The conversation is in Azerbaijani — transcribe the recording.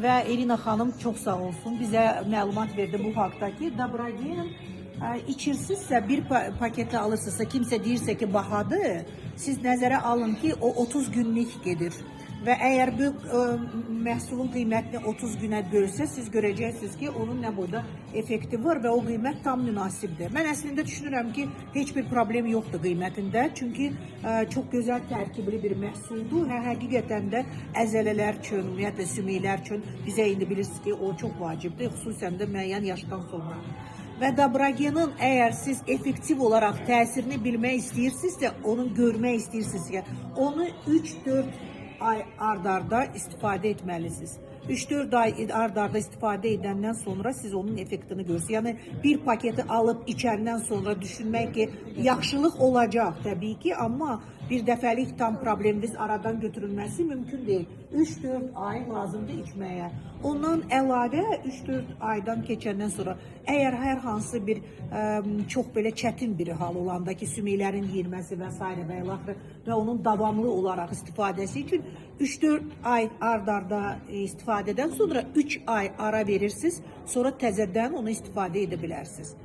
və Elina xanım çox sağ olsun bizə məlumat verdi bu haqda ki, Dabragen içirsinizsə bir paketi alırsınızsa, kimsə deyirsə ki bahadır, siz nəzərə alın ki o 30 günlük gedir. Və əgər bu məhsulun qiymətini 30 günə bölsə, siz görəcəksiniz ki, onun nə boyda effekti var və o qiymət tam münasibdir. Mən əslində düşünürəm ki, heç bir problem yoxdur qiymətində. Çünki çox gözəl tərkibli bir məhsuldur. Həqiqətən də əzələlər üçün, ümumiyyətlə sümüklər üçün bizə indi bilirsiniz ki, o çox vacibdir, xüsusən də müəyyən yaşdan sonra. Və Dabragenin əgər siz effektiv olaraq təsirini bilmək istəyirsinizsə, onu görmək istəyirsinizsə, onu 3-4 ay ard-arda istifadə etməlisiniz. 3-4 ay ard-arda istifadə edəndən sonra siz onun effektini görürsünüz. Yəni bir paketi alıb içəndən sonra düşünmək ki, yaxşılıq olacaq təbii ki, amma bir dəfəlik tam probleminiz aradan götürülməsi mümkün deyil. 3-4 ay lazımdır içməyə. Ondan əlavə 3-4 aydan keçəndən sonra əgər hər hansı bir çox belə çətin bir hal olanda ki, sümüklərin yeyilməsi və s. və onun davamlı olaraq istifadəsi üçün 3-4 ay ard-arda istifadədən sonra 3 ay ara verirsiniz, sonra təzədən onu istifadə edə bilərsiniz.